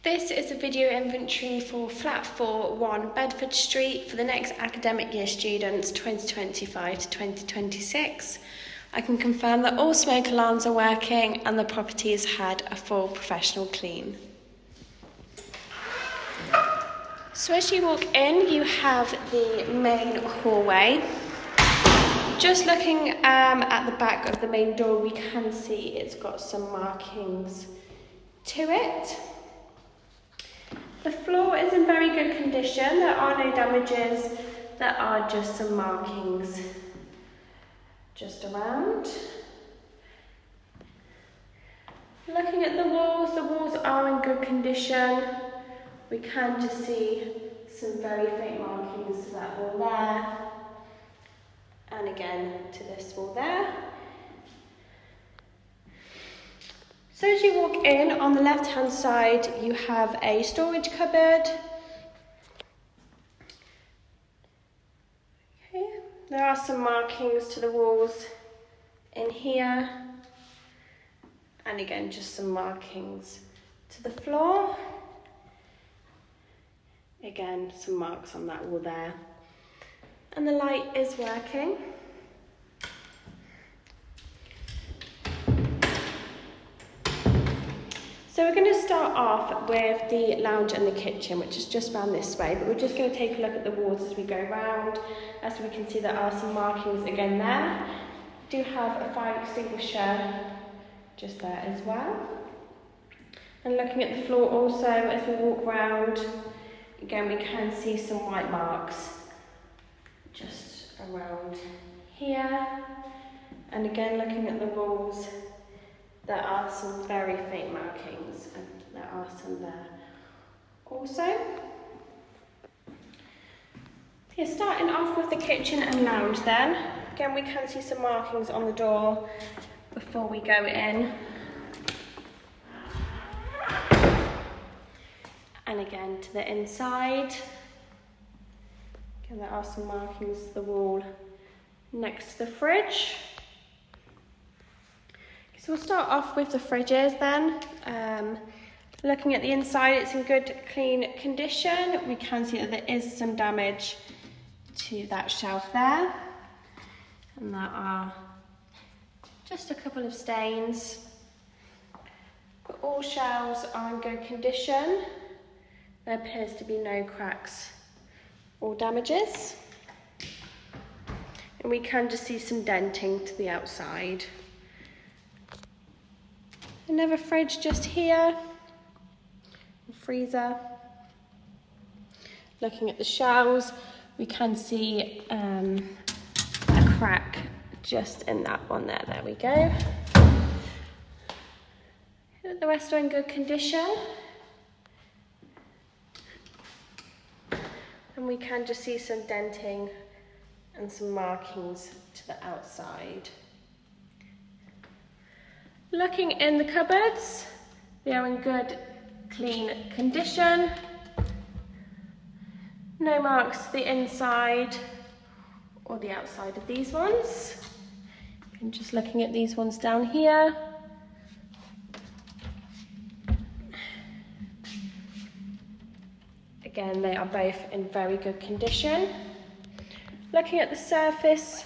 This is a video inventory for Flat 4, 1 Bedford Street for the next academic year students 2025 to 2026. I can confirm that all smoke alarms are working and the property has had a full professional clean. So as you walk in, you have the main hallway. Just looking at the back of the main door, we can see it's got some markings to it. The floor is in very good condition. There are no damages. There are just some markings just around. Looking at the walls are in good condition. We can just see some very faint markings to that wall there. And again to this wall there. So as you walk in, on the left hand side you have a storage cupboard. Okay. There are some markings to the walls in here, and again just some markings to the floor. Again, some marks on that wall there. And the light is working. So we're going to start off with the lounge and the kitchen, which is just round this way, but we're just going to take a look at the walls as we go round. As we can see, there are some markings again there. We do have a fire extinguisher just there as well. And looking at the floor also, as we walk round, again we can see some white marks just around here. And again, looking at the walls, there are some very faint markings, and there are some there also. Yeah, starting off with the kitchen and lounge then. Again, we can see some markings on the door before we go in. And again to the inside. Again, there are some markings to the wall next to the fridge. So we'll start off with the fridges then. Looking at the inside, it's in good, clean condition. We can see that there is some damage to that shelf there. And there are just a couple of stains. But all shelves are in good condition. There appears to be no cracks or damages. And we can just see some denting to the outside. Another fridge just here, a freezer. Looking at the shelves, we can see a crack just in that one there. There we go. The rest are in good condition. And we can just see some denting and some markings to the outside. Looking in the cupboards, they are in good, clean condition. No marks to the inside or the outside of these ones. And just looking at these ones down here. Again, they are both in very good condition. Looking at the surface,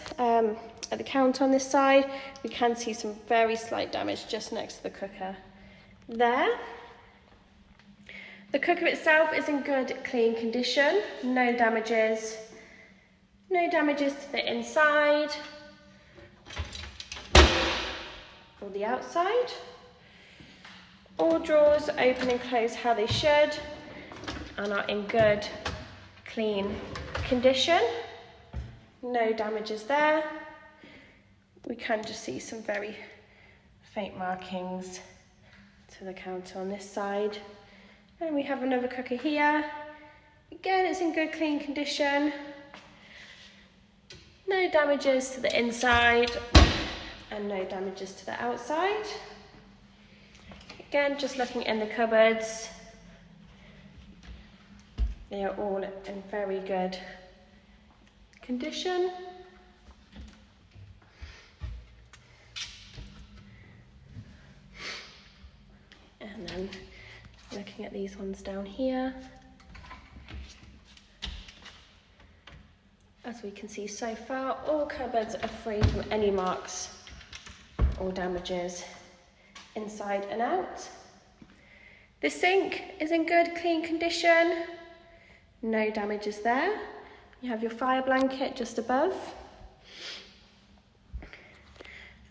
at the counter on this side, we can see some very slight damage just next to the cooker there. The cooker itself is in good, clean condition. No damages. No damages to the inside or the outside. All drawers open and close how they should and are in good, clean condition. No damages there. We can just see some very faint markings to the counter on this side. And we have another cooker here. Again, it's in good, clean condition. No damages to the inside and no damages to the outside. Again, just looking in the cupboards, they are all in very good condition. And then Looking at these ones down here. As we can see so far, all cupboards are free from any marks or damages inside and out. The sink is in good, clean condition. No damages there. You have your fire blanket just above.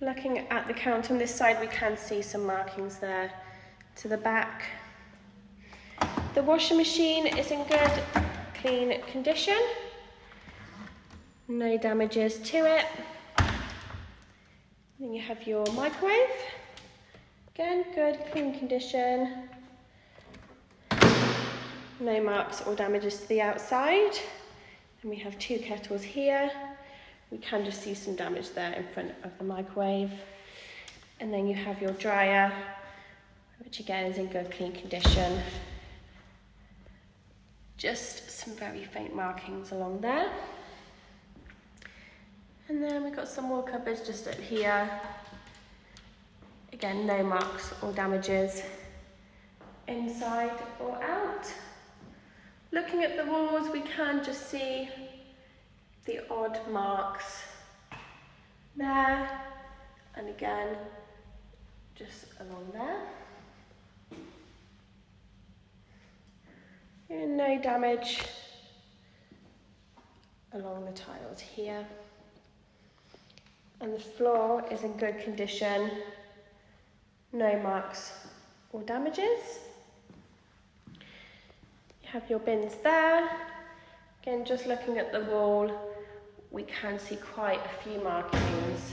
Looking at the counter on this side, we can see some markings there to the back. The washing machine is in good, clean condition. No damages to it. Then you have your microwave. Again, good, clean condition. No marks or damages to the outside. And we have 2 kettles here. We can just see some damage there in front of the microwave. And then you have your dryer, which again is in good, clean condition. Just some very faint markings along there. And then we've got some more cupboards just up here. Again, no marks or damages inside or out. Looking at the walls, we can just see the odd marks there, and again, just along there. And no damage along the tiles here. And the floor is in good condition, no marks or damages. You have your bins there. Again, just looking at the wall, we can see quite a few markings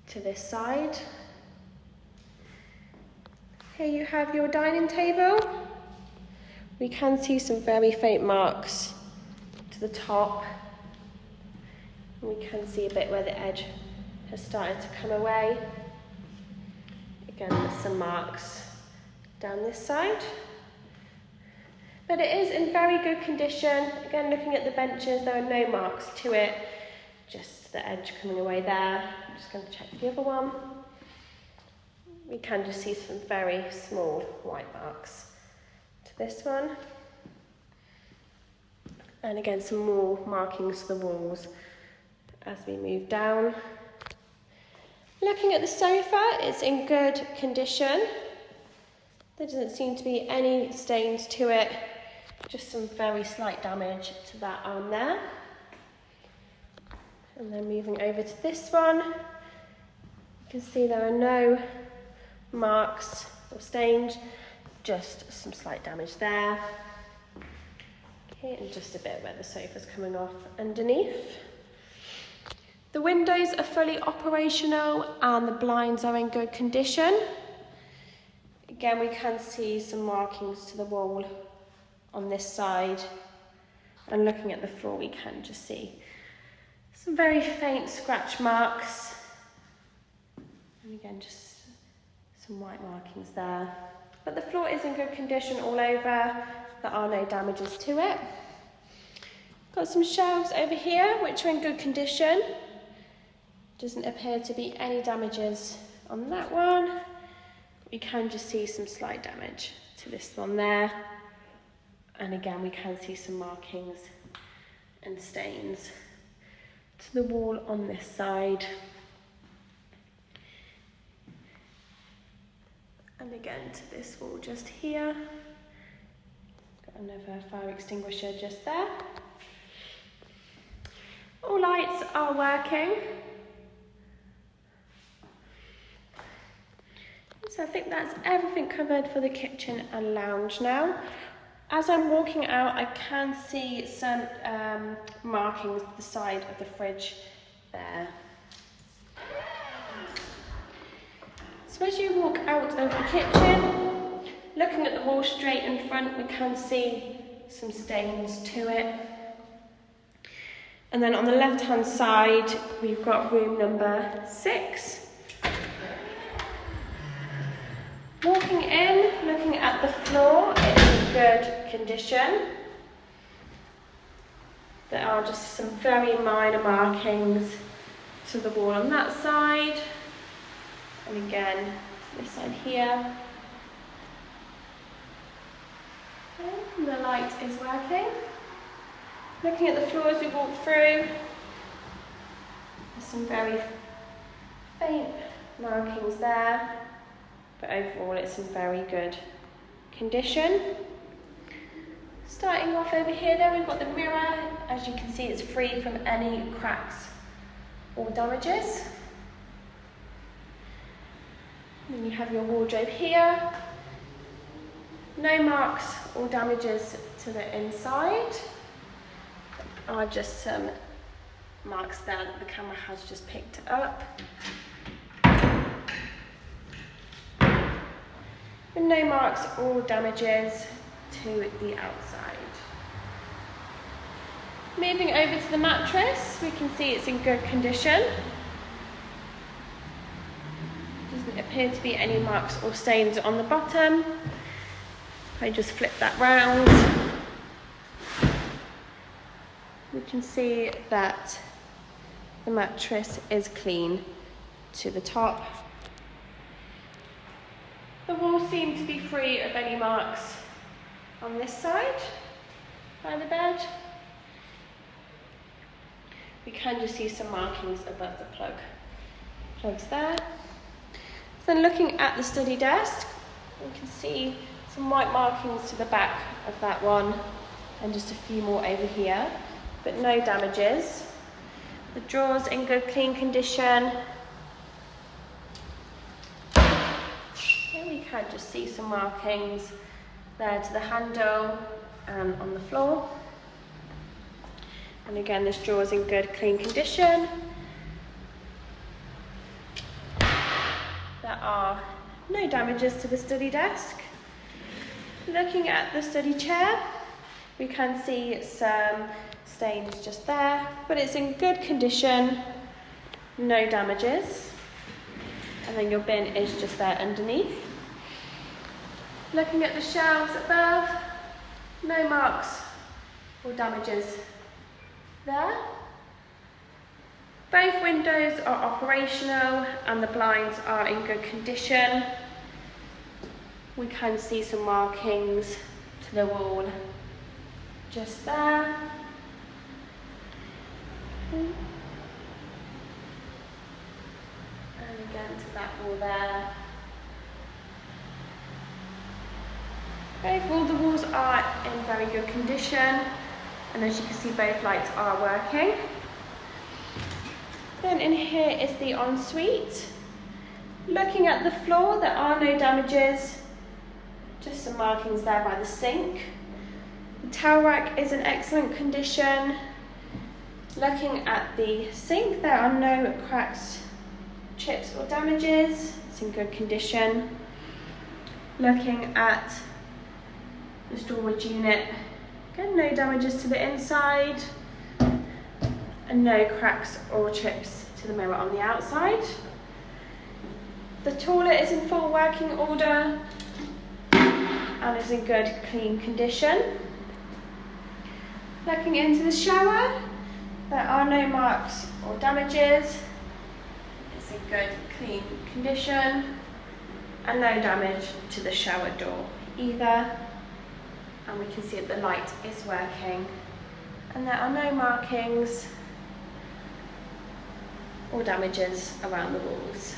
to this side. Here you have your dining table. We can see some very faint marks to the top. We can see a bit where the edge has started to come away. Again, there's some marks down this side. But it is in very good condition. Again, looking at the benches, there are no marks to it, just the edge coming away there. I'm just going to check the other one. We can just see some very small white marks to this one. And again, some more markings to the walls as we move down. Looking at the sofa, it's in good condition. There doesn't seem to be any stains to it, just some very slight damage to that arm there. And then moving over to this one, you can see there are no marks or stains, just some slight damage there. Okay, and just a bit where the sofa's coming off underneath. The windows are fully operational and the blinds are in good condition. Again, we can see some markings to the wall on this side, and looking at the floor we can just see some very faint scratch marks, and again just some white markings there. But the floor is in good condition all over, there are no damages to it. Got some shelves over here which are in good condition. Doesn't appear to be any damages on that one. We can just see some slight damage to this one there. And again, we can see some markings and stains to the wall on this side. And again to this wall just here. Got another fire extinguisher just there. All lights are working. So I think that's everything covered for the kitchen and lounge now. As I'm walking out, I can see some markings at the side of the fridge there. So as you walk out of the kitchen, looking at the wall straight in front, we can see some stains to it. And then on the left-hand side, we've got room number 6. Walking in, looking at the floor, it's in good condition. There are just some very minor markings to the wall on that side. And again, this side here. And the light is working. Looking at the floor as we walk through, there's some very faint markings there, but overall it's in very good condition. Starting off over here then, we've got the mirror. As you can see, it's free from any cracks or damages. Then you have your wardrobe here. No marks or damages to the inside. Are just some marks there that the camera has just picked up. And no marks or damages to the outside. Moving over to the mattress, we can see it's in good condition. Doesn't appear to be any marks or stains on the bottom. If I just flip that round, we can see that the mattress is clean to the top. The walls seem to be free of any marks on this side by the bed. We can just see some markings above the plugs there. Then looking at the study desk, we can see some white markings to the back of that one and just a few more over here, but no damages. The drawers in good clean condition. Here we can just see some markings there to the handle and on the floor. And again, this drawer is in good clean condition. There are no damages to the study desk. Looking at the study chair, we can see some stains just there, but it's in good condition, no damages. And then your bin is just there underneath. Looking at the shelves above, no marks or damages there. Both windows are operational and the blinds are in good condition. We can see some markings to the wall just there. And again to that wall there. Overall, the walls are in very good condition, and as you can see, both lights are working. Then in here is the ensuite. Looking at the floor, there are no damages, just some markings there by the sink. The towel rack is in excellent condition. Looking at the sink, there are no cracks, chips or damages. It's in good condition. Looking at the storage unit, again, no damages to the inside and no cracks or chips to the mirror on the outside. The toilet is in full working order and is in good clean condition. Looking into the shower, there are no marks or damages. It's in good clean condition and no damage to the shower door either. And we can see that the light is working and there are no markings or damages around the walls.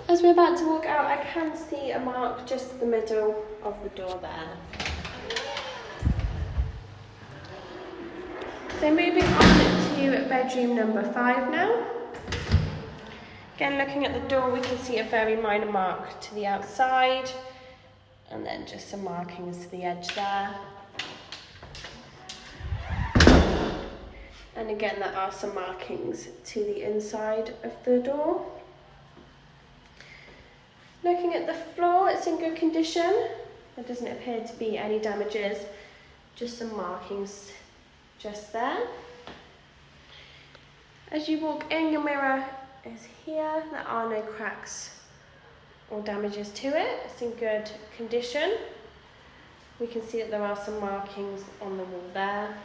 As we're about to walk out, I can see a mark just in the middle of the door there. So moving on to bedroom number 5 now. Again, looking at the door, we can see a very minor mark to the outside and then just some markings to the edge there. And again, there are some markings to the inside of the door. Looking at the floor, it's in good condition. There doesn't appear to be any damages, just some markings just there. As you walk in, your mirror is here. There are no cracks or damages to it. It's in good condition. We can see that there are some markings on the wall there.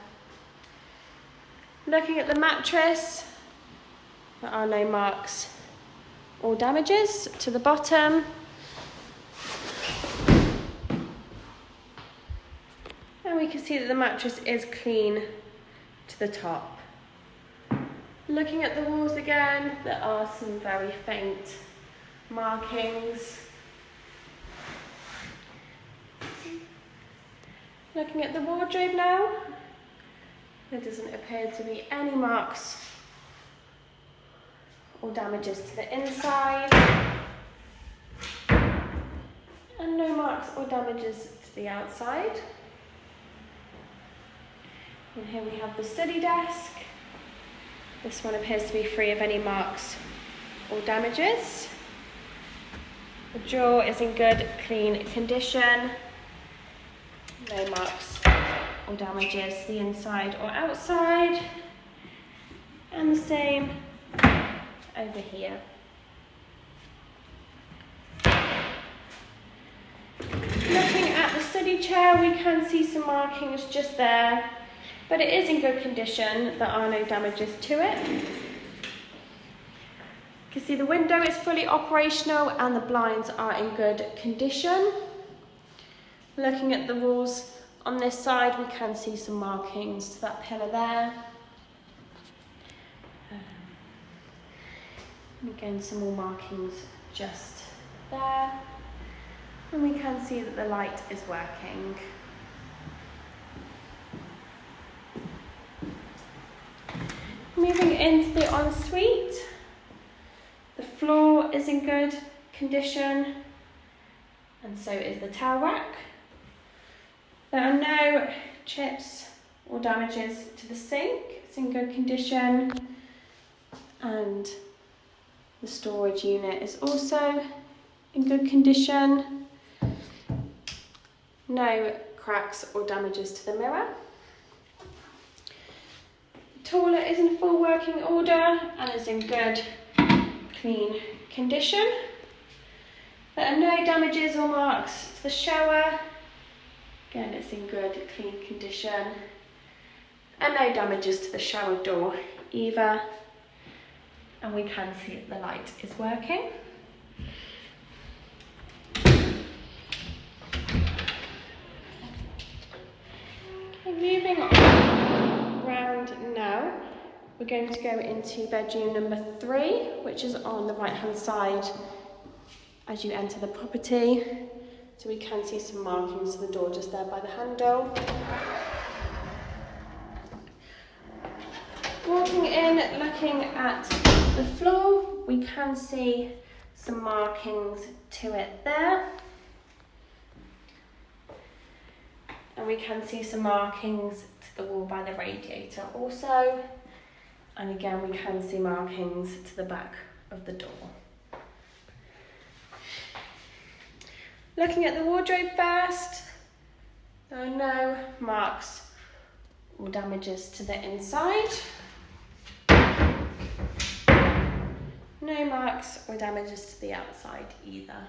Looking at the mattress, There are no marks or damages to the bottom. And we can see that the mattress is clean to the top. Looking at the walls again, there are some very faint markings. Looking at the wardrobe now, there doesn't appear to be any marks or damages to the inside, and no marks or damages to the outside. And here we have the study desk. This one appears to be free of any marks or damages. The drawer is in good, clean condition. No marks or damages to the inside or outside. And the same over here. Looking at the study chair, we can see some markings just there, but it is in good condition. There are no damages to it. You can see the window is fully operational and the blinds are in good condition. Looking at the walls on this side, we can see some markings to that pillar there. And again, some more markings just there. And we can see that the light is working. Moving into the ensuite, the floor is in good condition, and so is the towel rack. There are no chips or damages to the sink, it's in good condition, and the storage unit is also in good condition. No cracks or damages to the mirror. The toilet is in full working order and is in good, clean condition. There are no damages or marks to the shower. Again, it's in good, clean condition. And no damages to the shower door either. And we can see that the light is working. Okay, moving on round now, we're going to go into bedroom number 3, which is on the right hand side as you enter the property. So we can see some markings to the door just there by the handle. Walking in, looking at the floor, we can see some markings to it there. And we can see some markings to the wall by the radiator also. And again, we can see markings to the back of the door. Looking at the wardrobe first, there are no marks or damages to the inside. No marks or damages to the outside either.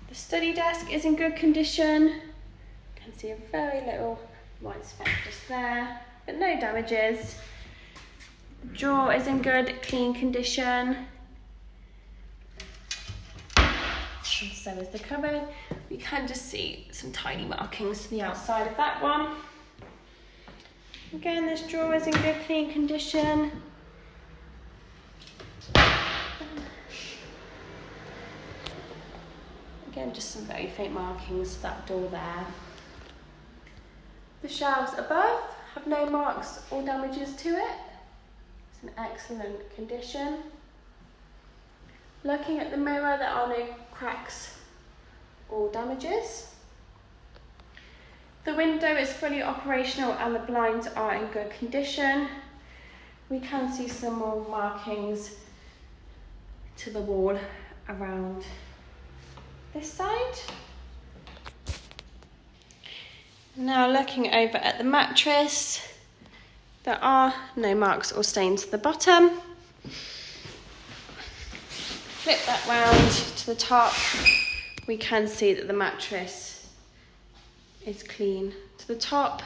The study desk is in good condition. You can see a very little white spot just there, but no damages. The drawer is in good, clean condition. And so is the cupboard. We can just see some tiny markings to the outside of that one. Again, this drawer is in good, clean condition. Again, just some very faint markings to that door there. The shelves above have no marks or damages to it. It's in excellent condition. Looking at the mirror, there are no cracks or damages. The window is fully operational and the blinds are in good condition. We can see some more markings to the wall around this side. Now looking over at the mattress, there are no marks or stains to the bottom. Flip that round to the top, we can see that the mattress is clean to the top.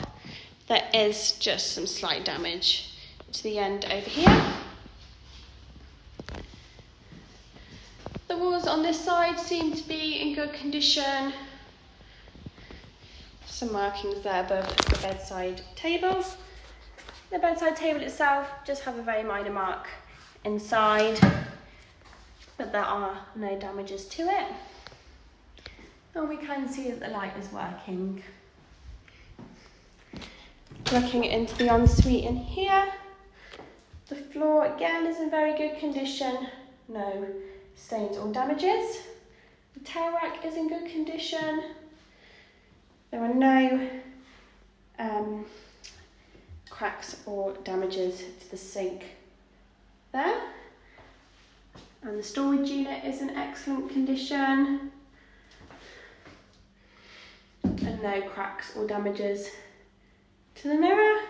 There is just some slight damage to the end over here. The walls on this side seem to be in good condition. Some markings there above the bedside table. The bedside table itself just have a very minor mark inside, but there are no damages to it. And we can see that the light is working. Looking into the ensuite in here, the floor again is in very good condition, no stains or damages. The towel rack is in good condition. There are no cracks or damages to the sink there. And the storage unit is in excellent condition. And no cracks or damages to the mirror.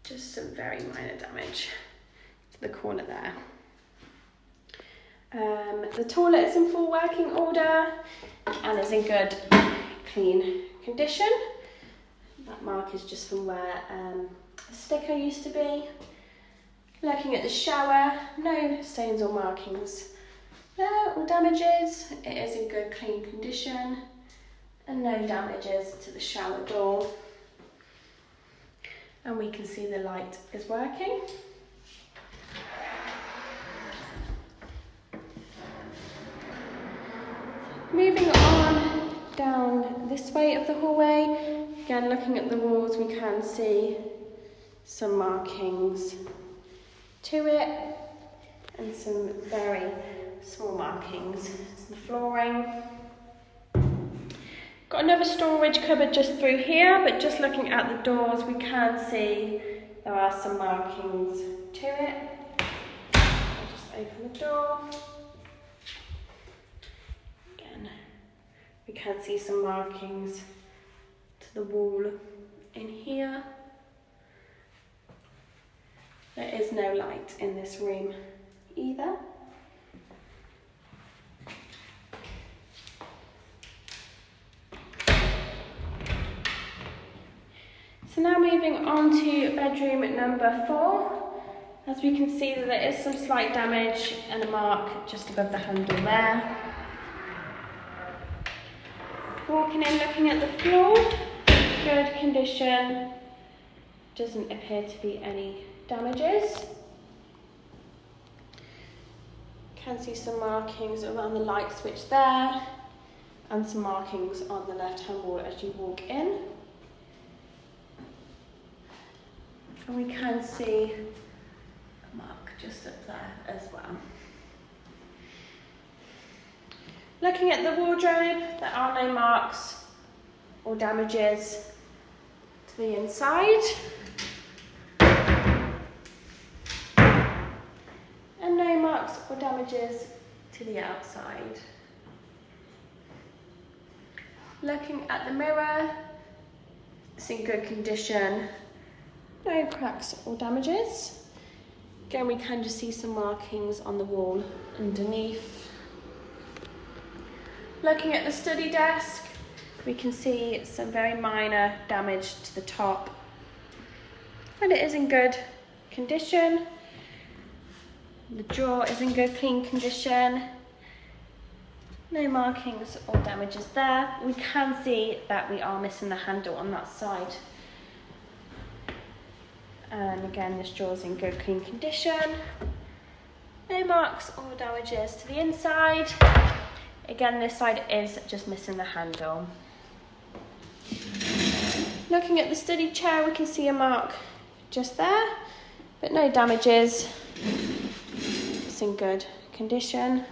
Just some very minor damage to the corner there. The toilet is in full working order and is in good, clean condition. That mark is just from where the sticker used to be. Looking at the shower, no stains or markings there or damages. It is in good, clean condition and no damages to the shower door. And we can see the light is working. Moving on down this way of the hallway, again looking at the walls, we can see some markings to it and some very small markings to the flooring. Got another storage cupboard just through here, but just looking at the doors, we can see there are some markings to it. I'll just open the door. Again, we can see some markings to the wall in here. There is no light in this room either. So now moving on to bedroom number 4. As we can see that there is some slight damage and a mark just above the handle there. Walking in, looking at the floor, good condition. Doesn't appear to be any damages. Can see some markings around the light switch there and some markings on the left-hand wall as you walk in. And we can see a mark just up there as well. Looking at the wardrobe, there are no marks or damages to the inside. And no marks or damages to the outside. Looking at the mirror, it's in good condition. No cracks or damages. Again, we can just see some markings on the wall underneath. Looking at the study desk, we can see some very minor damage to the top. And it is in good condition. The drawer is in good, clean condition. No markings or damages there. We can see that we are missing the handle on that side. And again, this drawer's in good, clean condition. No marks or damages to the inside. Again, this side is just missing the handle. Looking at the study chair, we can see a mark just there, but no damages. It's in good condition.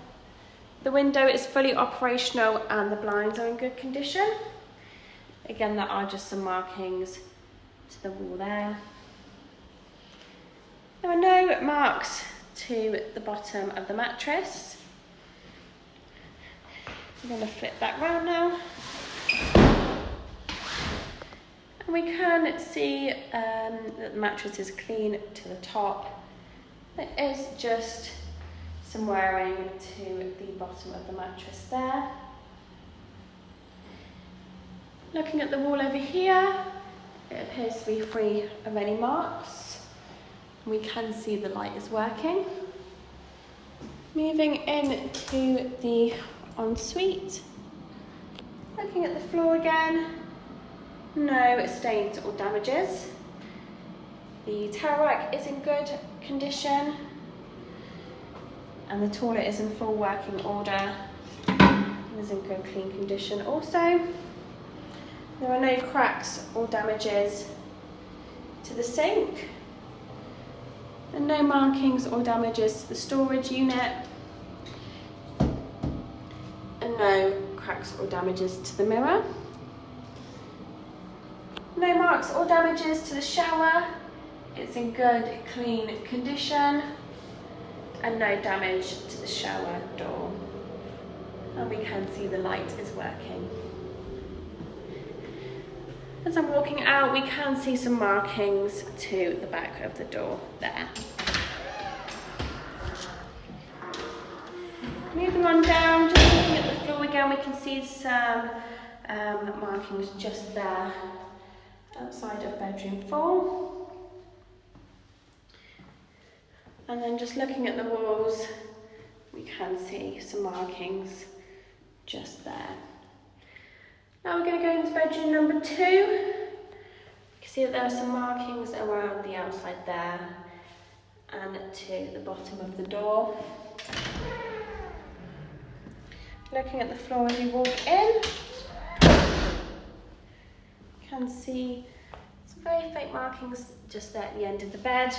The window is fully operational and the blinds are in good condition. Again, there are just some markings to the wall there. There are no marks to the bottom of the mattress. I'm going to flip that round now. And we can see that the mattress is clean to the top. There is just some wearing to the bottom of the mattress there. Looking at the wall over here, it appears to be free of any marks. We can see the light is working. Moving into the ensuite. Looking at the floor again. No stains or damages. The towel rack is in good condition. And the toilet is in full working order. It is in good clean condition also. There are no cracks or damages to the sink. And no markings or damages to the storage unit. And no cracks or damages to the mirror. No marks or damages to the shower. It's in good, clean condition. And no damage to the shower door. And we can see the light is working. As I'm walking out, we can see some markings to the back of the door there. Moving on down, just looking at the floor again, we can see some markings just there outside of bedroom 4. And then just looking at the walls, we can see some markings just there. Now we're going to go into bedroom number 2. You can see that there are some markings around the outside there and to the bottom of the door. Looking at the floor as you walk in, you can see some very faint markings just there at the end of the bed.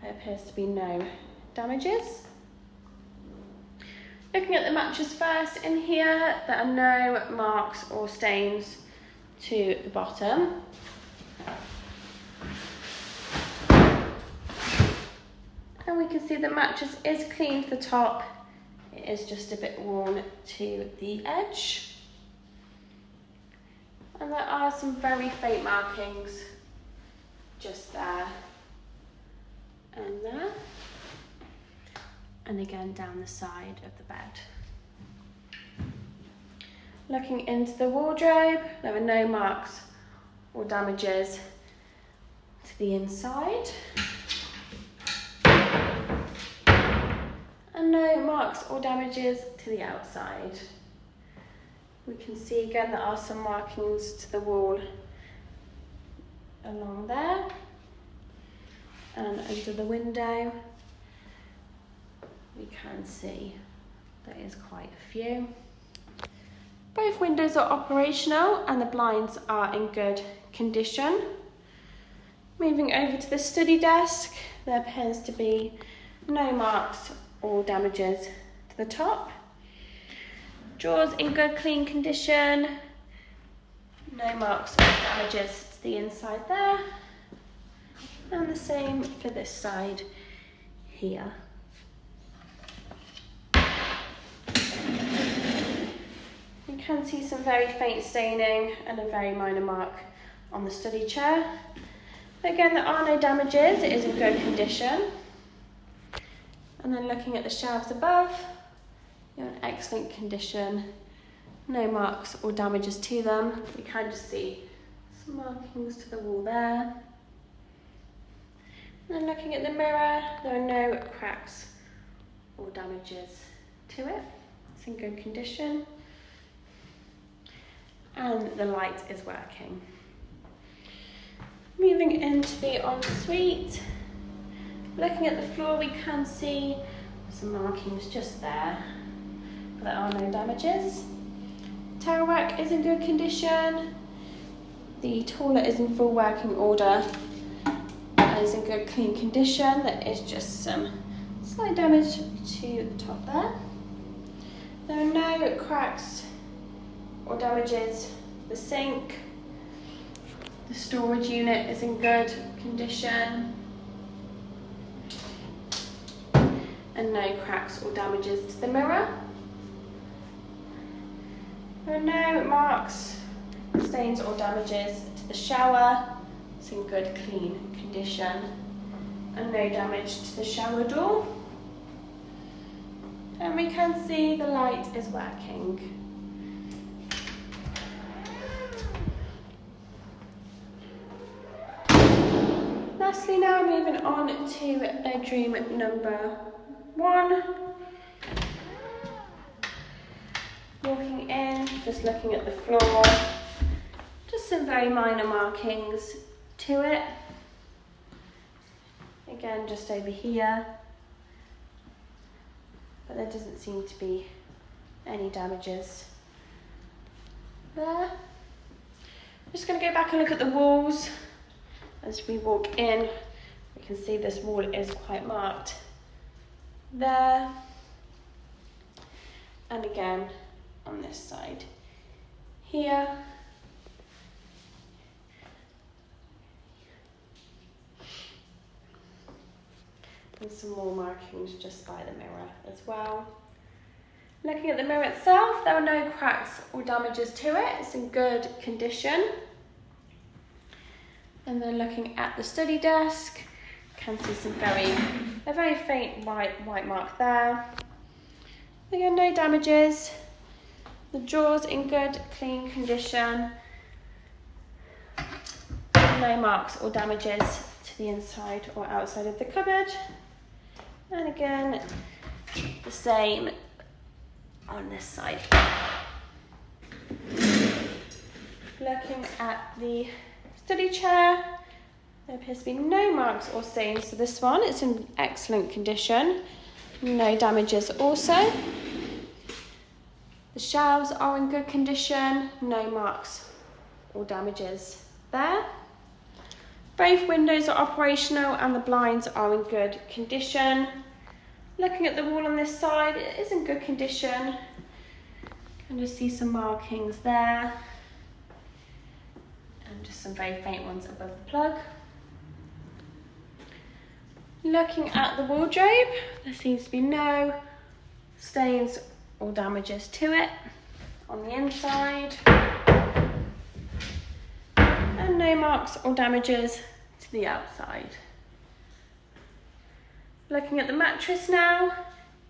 There appears to be no damages. Looking at the mattress first, in here there are no marks or stains to the bottom. And we can see the mattress is clean to the top. It is just a bit worn to the edge. And there are some very faint markings just there and there. And again down the side of the bed. Looking into the wardrobe, there are no marks or damages to the inside. And no marks or damages to the outside. We can see again there are some markings to the wall along there and under the window. We can see there is quite a few. Both windows are operational and the blinds are in good condition. Moving over to the study desk, there appears to be no marks or damages to the top. Drawers in good clean condition. No marks or damages to the inside there. And the same for this side here. You can see some very faint staining and a very minor mark on the study chair. Again, there are no damages, it is in good condition. And then looking at the shelves above, you're in excellent condition. No marks or damages to them. You can just see some markings to the wall there. And then looking at the mirror, there are no cracks or damages to it. It's in good condition. And the light is working. Moving into the ensuite. Looking at the floor, we can see some markings just there, but there are no damages. The towel rack is in good condition. The toilet is in full working order and is in good clean condition. There is just some slight damage to the top there. There are no cracks or damages to the sink. The storage unit is in good condition. And no cracks or damages to the mirror. There are no marks, stains or damages to the shower. It's in good clean condition. And no damage to the shower door. And we can see the light is working. Lastly, now moving on to bedroom number 1. Walking in, just looking at the floor, just some very minor markings to it. Again, just over here, but there doesn't seem to be any damages there. I'm just going to go back and look at the walls. As we walk in, we can see this wall is quite marked there, and again on this side here. And some more markings just by the mirror as well. Looking at the mirror itself, there are no cracks or damages to it. It's in good condition. And then looking at the study desk, you can see some a very faint white mark there. Again, no damages. The drawers in good, clean condition. No marks or damages to the inside or outside of the cupboard. And again, the same on this side. Looking at the study chair, there appears to be no marks or stains to this one. It's in excellent condition. No damages also. The shelves are in good condition. No marks or damages there. Both windows are operational and the blinds are in good condition. Looking at the wall on this side, it is in good condition. You can just see some markings there. And just some very faint ones above the plug. Looking at the wardrobe, there seems to be no stains or damages to it on the inside. And no marks or damages to the outside. Looking at the mattress now,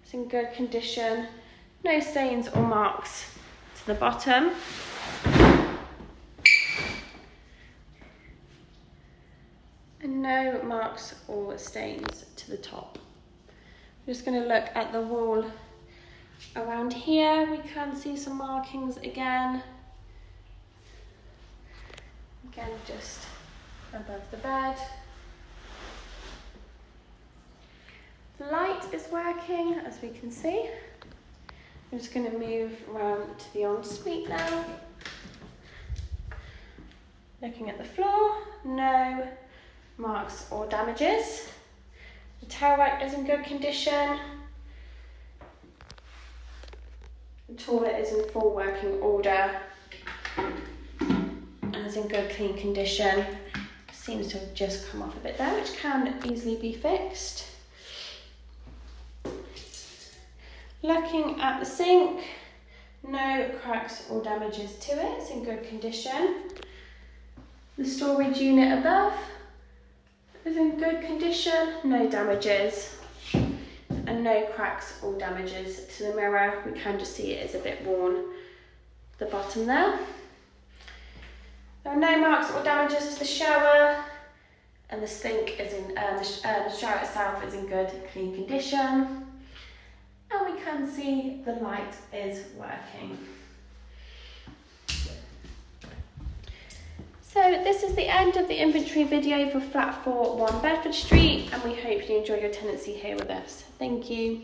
it's in good condition. No stains or marks to the bottom. And no marks or stains to the top. I'm just going to look at the wall around here. We can see some markings again. Again, just above the bed. The light is working, as we can see. I'm just going to move around to the ensuite now. Looking at the floor, no marks or damages. The towel rack is in good condition. The toilet is in full working order and is in good clean condition. Seems to have just come off a bit there, which can easily be fixed. Looking at the sink, no cracks or damages to it, it's in good condition. The storage unit above is in good condition, no damages, and no cracks or damages to the mirror. We can just see it is a bit worn, the bottom there. There are no marks or damages to the shower, and the sink is in, the shower itself is in good clean condition. And we can see the light is working. So this is the end of the inventory video for flat 4 1 Bedford Street, and we hope you enjoy your tenancy here with us. Thank you.